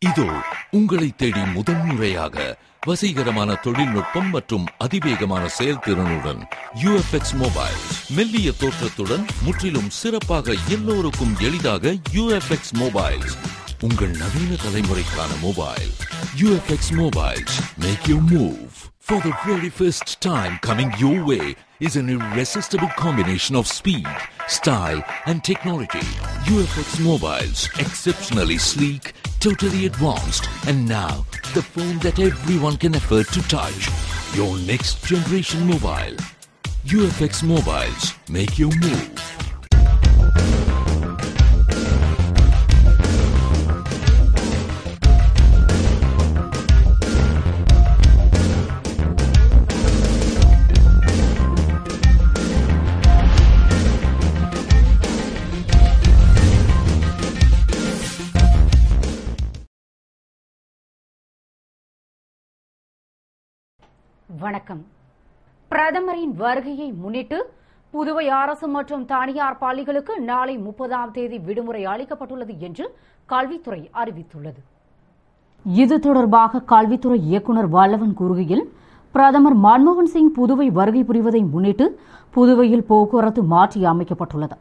இதோ உங்களை தேடி முதன்முறையாக வசீகரமான தொழில்நுட்பம் மற்றும் அதிவேகமான செயல்திறனுடன் UFX மொபைல். மெல்லிய தோற்றத்துடன் முற்றிலும் சிறப்பாக எல்லோருக்கும் எளிதாக UFX மொபைல். உங்கள் நவீன தலைமுறைக்கான mobile. UFX Mobiles. Make your move. For the very first time coming your way is an irresistible combination of speed, style and technology. UFX Mobiles. Exceptionally sleek, totally advanced, and now the phone that everyone can afford to touch. Your next generation mobile. UFX Mobiles. Make your move. வணக்கம். பிரதமரின் வருகையை முன்னிட்டு புதுவை அரசு மற்றும் தனியார் பள்ளிகளுக்கு நாளை 30ஆம் தேதி விடுமுறை அளிக்கப்பட்டுள்ளது என்று கல்வித்துறை அறிவித்துள்ளது. இது தொடர்பாக கல்வித்துறை இயக்குநர் வல்லவன் கூறுகையில், பிரதமர் மன்மோகன் சிங் புதுவை வருகை புரிவதை முன்னிட்டு புதுவையில் போக்குவரத்து மாற்றி அமைக்கப்பட்டுள்ளது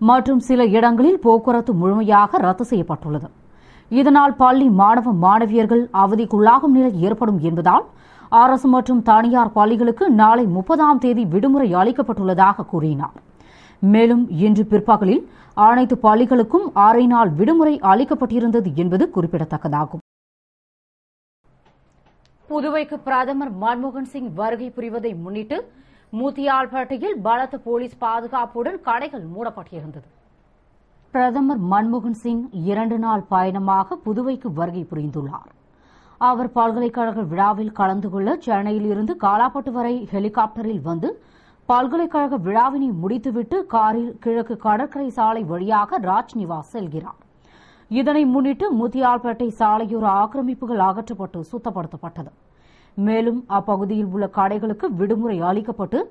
மற்றும் சில இடங்களில் போக்குவரத்து முழுமையாக ரத்து செய்யப்பட்டுள்ளது. இதனால் பள்ளி மாணவ மாணவியர்கள் அவதிக்குள்ளாகும் நிலை ஏற்படும் என்பதால் அரசு மற்றும் தனியார் பள்ளிகளுக்கு நாளை 30ஆம் தேதி விடுமுறை அளிக்கப்பட்டுள்ளதாக கூறினார். மேலும் இன்று பிற்பகலில் அனைத்து பள்ளிகளுக்கும் அரை நாள் விடுமுறை அளிக்கப்பட்டிருந்தது என்பது குறிப்பிடத்தக்கதாகும். புதுவைக்கு பிரதமர் மன்மோகன் சிங் வருகை புரிவதை முன்னிட்டு முத்தியால்பேட்டையில் பலத்த போலீஸ் பாதுகாப்புடன் கடைகள் மூடப்பட்டிருந்தது. பிரதமர் மன்மோகன் சிங் 2 நாள் பயணமாக புதுவைக்கு வருகை புரிந்துள்ளார். அவர் பல்கலைக்கழக விழாவில் கலந்து கொள்ள சென்னையில் இருந்து காலாப்பட்டு வரை ஹெலிகாப்டரில் வந்து பல்கலைக்கழக விழாவினை முடித்துவிட்டு காரில் கிழக்கு கடற்கரை சாலை வழியாக ராஜ்நிவாஸ் செல்கிறார். இதனை முன்னிட்டு முத்தியால்பேட்டை சாலையோர ஆக்கிரமிப்புகள் அகற்றப்பட்டு சுத்தப்படுத்தப்பட்டது. மேலும் அப்பகுதியில் உள்ள கடைகளுக்கு விடுமுறை அளிக்கப்பட்டு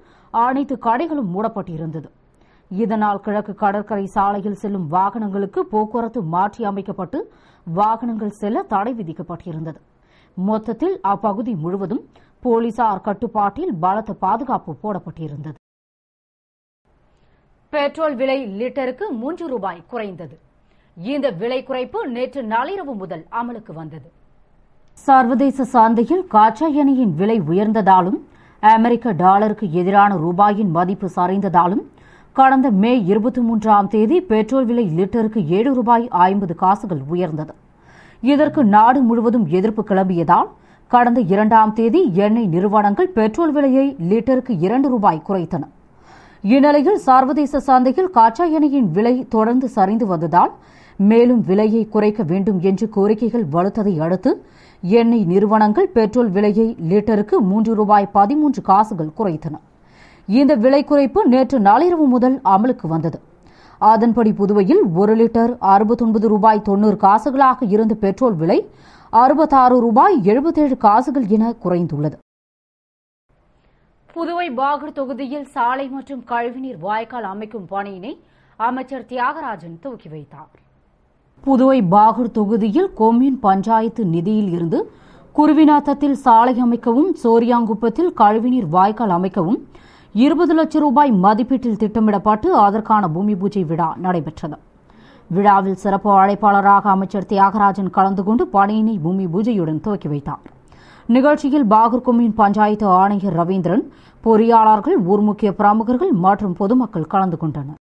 அனைத்து கடைகளும் மூடப்பட்டிருந்தது. இதனால் கிழக்கு கடற்கரை சாலையில் செல்லும் வாகனங்களுக்கு போக்குவரத்து மாற்றி அமைக்கப்பட்டு வாகனங்கள் செல்ல தடை விதிக்கப்பட்டிருந்தது. மொத்தத்தில் அப்பகுதி முழுவதும் போலீசார் கட்டுப்பாட்டில் பலத்த பாதுகாப்பு போடப்பட்டிருந்தது. பெட்ரோல் விலை லிட்டருக்கு 3 ரூபாய் குறைந்தது. இந்த விலை குறைப்பு நேற்று நள்ளிரவு முதல் அமலுக்கு வந்தது. சர்வதேச சந்தையில் கச்சா எண்ணெயின் விலை உயர்ந்ததாலும் அமெரிக்க டாலருக்கு எதிரான ரூபாயின் மதிப்பு சரிந்ததாலும் கடந்த மே 23ஆம் தேதி பெட்ரோல் விலை லிட்டருக்கு 7 ரூபாய் 50 காசுகள் உயர்ந்தது. இதற்கு நாடு முழுவதும் எதிர்ப்பு கிளம்பியதால் கடந்த 2ஆம் தேதி எண்ணெய் நிறுவனங்கள் பெட்ரோல் விலையை லிட்டருக்கு 2 ரூபாய் குறைத்தன. இந்நிலையில் சர்வதேச சந்தையில் கச்சா எண்ணெயின் விலை தொடர்ந்து சரிந்து வந்ததால் மேலும் விலையை குறைக்க வேண்டும் என்று கோரிக்கைகள் வலுத்ததை அடுத்து எண்ணெய் நிறுவனங்கள் பெட்ரோல் விலையை லிட்டருக்கு 3 ரூபாய் 13 காசுகள் குறைத்தன. இந்த விலை குறைப்பு நேற்று நள்ளிரவு முதல் அமலுக்கு வந்தது. அதன்படி புதுவையில் 1 லிட்டர் 69 ரூபாய் 90 காசுகளாக இருந்த பெட்ரோல் விலை 66 ரூபாய் 77 காசுகள் என குறைந்துள்ளது. புதுவை பாகூர் தொகுதியில் சாலை மற்றும் கழிவுநீர் வாய்க்கால் அமைக்கும் பணியினை அமைச்சர் தியாகராஜன் துவக்கி வைத்தார். புதுவை பாகூர் தொகுதியில் கொம்யூன் பஞ்சாயத்து நிதியில் இருந்து குருவிநாத்தத்தில் சாலை அமைக்கவும் சோரியாங்குப்பத்தில் கழிவுநீர் வாய்க்கால் அமைக்கவும் 20 லட்சம் ரூபாய் மதிப்பீட்டில் திட்டமிடப்பட்டு அதற்கான பூமி பூஜை விழா நடைபெற்றது. விழாவில் சிறப்பு அழைப்பாளராக அமைச்சர் தியாகராஜன் கலந்து கொண்டு பணியினை பூமி பூஜையுடன் துவக்கி வைத்தார். நிகழ்ச்சியில் பாகூர் கொம்யூன் பஞ்சாயத்து ஆணையர் ரவீந்திரன், பொறியாளர்கள், ஊர் முக்கிய பிரமுகர்கள் மற்றும் பொதுமக்கள் கலந்து கொண்டனர்.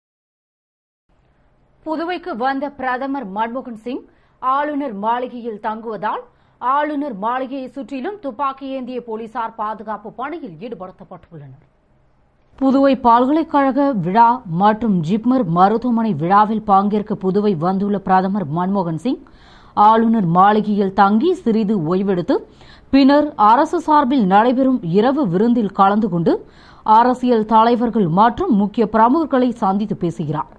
புதுவைக்கு வந்த பிரதமர் மன்மோகன் சிங் ஆளுநர் மாளிகையில் தங்குவதால் ஆளுநர் மாளிகையை சுற்றிலும் துப்பாக்கி ஏந்திய போலீசார் பாதுகாப்பு பணியில் ஈடுபடுத்தப்பட்டுள்ளனர். புதுவை பல்கலைக்கழக விழா மற்றும் ஜிப்மர் மருத்துவமனை விழாவில் பங்கேற்க புதுவை வந்துள்ள பிரதமர் மன்மோகன் சிங் ஆளுநர் மாளிகையில் தங்கி சிறிது ஓய்வெடுத்து பின்னர் அரசு சார்பில் நடைபெறும் இரவு விருந்தில் கலந்து கொண்டு அரசியல் தலைவர்கள் மற்றும் முக்கிய பிரமுகர்களை சந்தித்து பேசுகிறார்.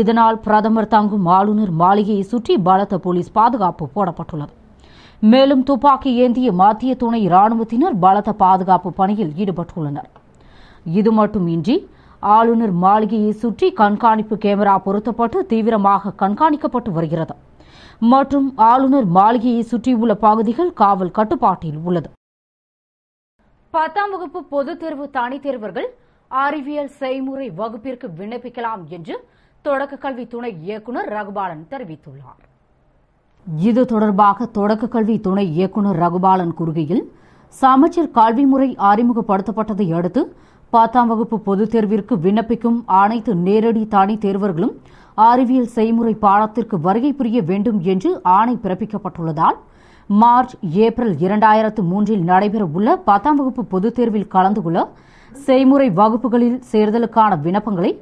இதனால் பிரதமர் தங்கும் ஆளுநர் மாளிகையை சுற்றி பலத்த போலீஸ் பாதுகாப்பு போடப்பட்டுள்ளது. மேலும் துப்பாக்கி ஏந்திய மத்திய துணை ராணுவத்தினர் பலத்த பாதுகாப்பு பணியில் ஈடுபட்டுள்ளனர். இது மட்டுமின்றி ஆளுநர் மாளிகையை சுற்றி கண்காணிப்பு கேமரா பொருத்தப்பட்டு தீவிரமாக கண்காணிக்கப்பட்டு வருகிறது. மற்றும் ஆளுநர் மாளிகையை சுற்றியுள்ள பகுதிகள் காவல் கட்டுப்பாட்டில் உள்ளது. 10ஆம் வகுப்பு பொதுத் தேர்வு தனித் தேர்வர்கள் அறிவியல் செய்முறை வகுப்பிற்கு விண்ணப்பிக்கலாம் என்று தொடக்க கல்வி துணை இயக்குநர் ரகுபாலன் தெரிவித்துள்ளார். இது தொடர்பாக தொடக்க கல்வி துணை இயக்குநர் ரகுபாலன் கூறுகையில், சமச்சீர் கல்வி முறை அறிமுகப்படுத்தப்பட்டதை அடுத்து 10ஆம் வகுப்பு பொதுத் தேர்விற்கு விண்ணப்பிக்கும் அனைத்து நேரடி தனித் தேர்வர்களும் அறிவியல் செய்முறை பாடத்திற்கு வருகை புரிய வேண்டும் என்று ஆணை பிறப்பிக்கப்பட்டுள்ளதால் மார்ச், ஏப்ரல் 2003 நடைபெறவுள்ள 10ஆம் வகுப்பு பொதுத் தேர்வில் கலந்து கொள்ள செய்முறை வகுப்புகளில் சேர்தலுக்கான விண்ணப்பங்களை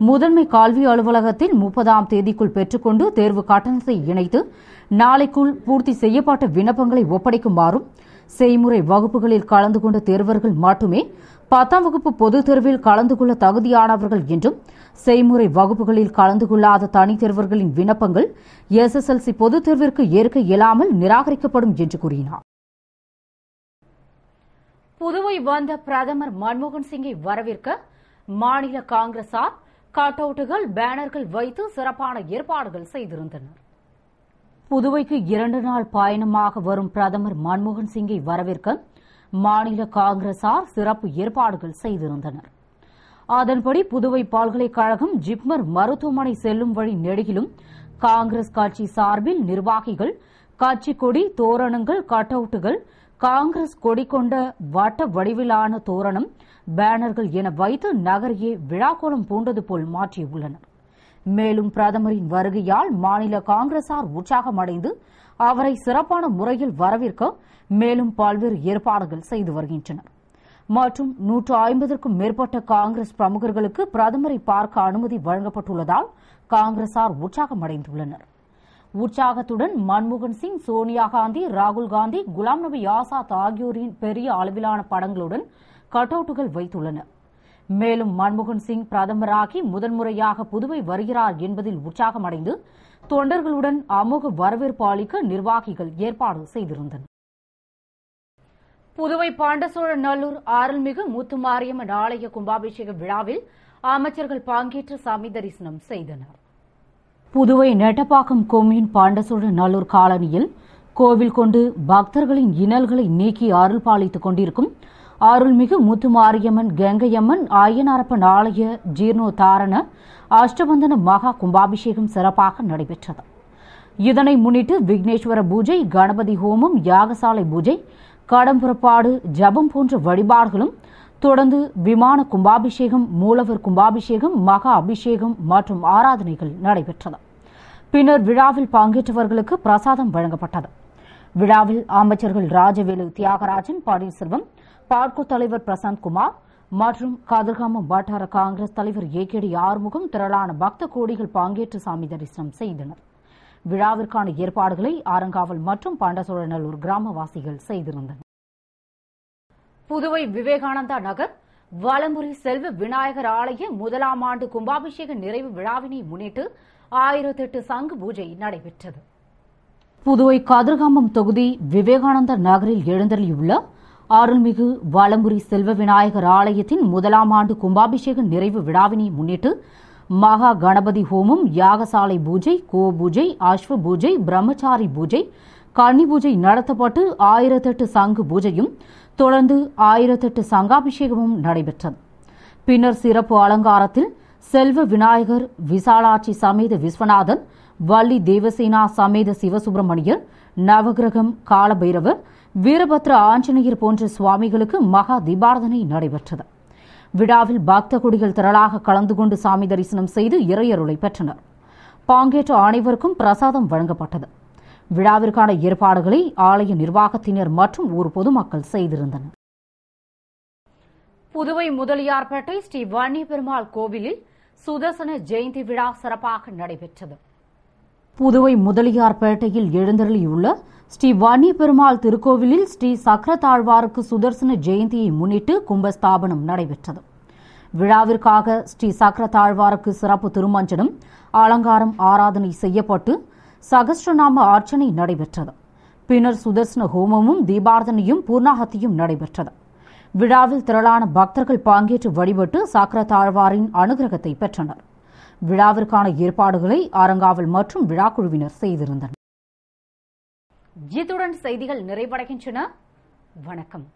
முதன்மை கல்வி அலுவலகத்தில் 30ஆம் தேதிக்குள் பெற்றுக்கொண்டு தேர்வு கட்டணத்தை இணைத்து நாளைக்குள் பூர்த்தி செய்யப்பட்ட விண்ணப்பங்களை ஒப்படைக்குமாறும், செய்முறை வகுப்புகளில் கலந்து கொண்ட தேர்வர்கள் மட்டுமே 10ஆம் வகுப்பு பொதுத் தேர்வில் கலந்து கொள்ள தகுதியானவர்கள் என்றும், செய்முறை வகுப்புகளில் கலந்து கொள்ளாத தனித் தேர்வர்களின் விண்ணப்பங்கள் SSLC பொதுத் தேர்விற்கு ஏற்க இயலாமல் நிராகரிக்கப்படும் என்று கூறினார். புதுவை வந்த பிரதமர் மன்மோகன் சிங்கை வரவேற்க மாநில காங்கிரசார் கட் அவுட்டுகள், பேனர்கள் வைத்து சிறப்பான ஏற்பாடுகள் செய்திருந்தனர். புதுவைக்கு 2 நாள் பயணமாக வரும் பிரதமர் மன்மோகன் சிங்கை வரவேற்க மாநில காங்கிரசார் சிறப்பு ஏற்பாடுகள் செய்திருந்தனர். அதன்படி புதுவை பல்கலைக்கழகம் ஜிப்மர் மருத்துவமனை செல்லும் வழி நெடுகிலும் காங்கிரஸ் கட்சி சார்பில் நிர்வாகிகள் கட்சி கொடி, தோரணங்கள், கட் அவுட்டுகள், காங்கிரஸ் கொடி கொண்ட வட்ட வடிவிலான தோரணம், பேனர்கள் என வைத்து நகரையே விழாக்கோலம் பூண்டது போல் மாற்றியுள்ளனர். மேலும் பிரதமரின் வருகையால் மாநில காங்கிரசார் உற்சாகமடைந்து அவரை சிறப்பான முறையில் வரவேற்க மேலும் பல்வேறு ஏற்பாடுகள் செய்து வருகின்றனர். மற்றும் 150க்கும் மேற்பட்ட காங்கிரஸ் பிரமுகர்களுக்கு பிரதமரை பார்க்க அனுமதி வழங்கப்பட்டுள்ளதால் காங்கிரசார் உற்சாகமடைந்துள்ளனர். உற்சாகத்துடன் மன்மோகன் சிங், சோனியா காந்தி, ராகுல் காந்தி, குலாம் நபி ஆசாத் ஆகியோரின் பெரிய அளவிலான படங்களுடன் கட் அவுட்டுகள் வைத்துள்ளனர். மேலும் மன்மோகன் சிங் பிரதமராகி முதன்முறையாக புதுவை வருகிறார் என்பதில் உற்சாகமடைந்து தொண்டர்களுடன் அமோக வரவேற்பு அளிக்க நிர்வாகிகள் ஏற்பாடு செய்திருந்தனர். புதுவை பாண்டசோழநல்லூர் அருள்மிகு முத்துமாரியம்மன் ஆலய கும்பாபிஷேக விழாவில் அமைச்சர்கள் பங்கேற்று சாமி தரிசனம் செய்தனர். புதுவை நெட்டப்பாக்கம் கொம்யூன் பாண்டசோழநல்லூர் காலனியில் கோவில் கொண்டு பக்தர்களின் இன்னல்களை நீக்கி அருள் பாலித்துக் கொண்டிருக்கும் அருள்மிகு முத்துமாரியம்மன், கங்கையம்மன், ஐயனாரப்பன் ஆலய ஜீர்ணோத்தாரண அஷ்டபந்தன மகா கும்பாபிஷேகம் சிறப்பாக நடைபெற்றது. இதனை முன்னிட்டு விக்னேஸ்வர பூஜை, கணபதி ஹோமம், யாகசாலை பூஜை, கடம்புறப்பாடு, ஜபம் போன்ற வழிபாடுகளும் தொடர்ந்து விமான கும்பாபிஷேகம், மூலவர் கும்பாபிஷேகம், மகா அபிஷேகம் மற்றும் ஆராதனைகள் நடைபெற்றது. பின்னர் விழாவில் பங்கேற்றவர்களுக்கு பிரசாதம் வழங்கப்பட்டது. விழாவில் அமைச்சர்கள் ராஜவேலு, தியாகராஜன், பன்னீர்செல்வம், பாட்கோ தலைவர் பிரசாந்த் குமார் மற்றும் கதிர்காமம் வட்டார காங்கிரஸ் தலைவர் AKD ஆறுமுகம் திரளான பக்த கோடிகள் பங்கேற்று சாமி தரிசனம் செய்தனர். விழாவிற்கான ஏற்பாடுகளை ஆரங்காவல் மற்றும் பாண்டசோழநல்லூர் கிராமவாசிகள் செய்திருந்தனர். புதுவை விவேகானந்தா நகர் வலம்புரி செல்வ விநாயகர் ஆலய 1ஆம் ஆண்டு கும்பாபிஷேக நிறைவு விழாவினை முன்னிட்டு 1008 சங்கு பூஜை நடைபெற்றது. புதுவை கதிர்காமம் தொகுதி விவேகானந்தா நகரில் எழுந்தருளியுள்ள அருள்மிகு வலம்புரி செல்வ விநாயகர் ஆலயத்தின் 1ஆம் ஆண்டு கும்பாபிஷேக நிறைவு விழாவினை முன்னிட்டு மகா கணபதி ஹோமம், யாகசாலை பூஜை, கோ பூஜை, அஸ்வ பூஜை, பிரம்மச்சாரி பூஜை, கன்னி பூஜை நடத்தப்பட்டு 1008 சங்கு பூஜையும் தொடர்ந்து 1008 சங்காபிஷேகமும் நடைபெற்றது. பின்னர் சிறப்பு அலங்காரத்தில் செல்வ விநாயகர், விசாலாட்சி சமேத விஸ்வநாதன், வள்ளி தேவசேனா சமேத சிவசுப்பிரமணியர், நவகிரகம், காலபைரவர், வீரபத்ர ஆஞ்சநேயர் போன்ற சுவாமிகளுக்கு மகா தீபாராதனை நடைபெற்றது. விழாவில் பக்த கொடிகள் திரளாக கலந்து கொண்டு சாமி தரிசனம் செய்து இறையருளை பெற்றனர். பங்கேற்ற அனைவருக்கும் பிரசாதம் வழங்கப்பட்டது. விழாவிற்கான ஏற்பாடுகளை ஆலய நிர்வாகத்தினர் மற்றும் ஊர் பொதுமக்கள் செய்திருந்தனர். புதுவை முதலியார்பேட்டை ஸ்ரீ வன்னி பெருமாள் கோவிலில் சுதர்சன ஜெயந்தி விழா சிறப்பாக நடைபெற்றது. புதுவை முதலியார்பேட்டையில் எழுந்தருளியுள்ள ஸ்ரீ வன்னி பெருமாள் திருக்கோவிலில் ஸ்ரீ சக்கரத்தாழ்வாருக்கு சுதர்சன ஜெயந்தியை முன்னிட்டு கும்பஸ்தாபனம் நடைபெற்றது. விழாவிற்காக ஸ்ரீ சக்கரத்தாழ்வாருக்கு சிறப்பு திருமஞ்சனம், அலங்காரம், ஆராதனை செய்யப்பட்டு சகஸ்ரநாம அர்ச்சனை நடைபெற்றது. பின்னர் சுதர்சன ஹோமமும் தீபார்த்தனையும் பூர்ணாகத்தியும் நடைபெற்றது. விழாவில் திரளான பக்தர்கள் பங்கேற்று வழிபட்டு சக்கரத்தாழ்வாரின் அனுகிரகத்தை பெற்றனர். விழாவிற்கான ஏற்பாடுகளை அறங்காவல் மற்றும் விழாக்குழுவினர் செய்திருந்தனர். இத்துடன் செய்திகள் நிறைவடைகின்றன. வணக்கம்.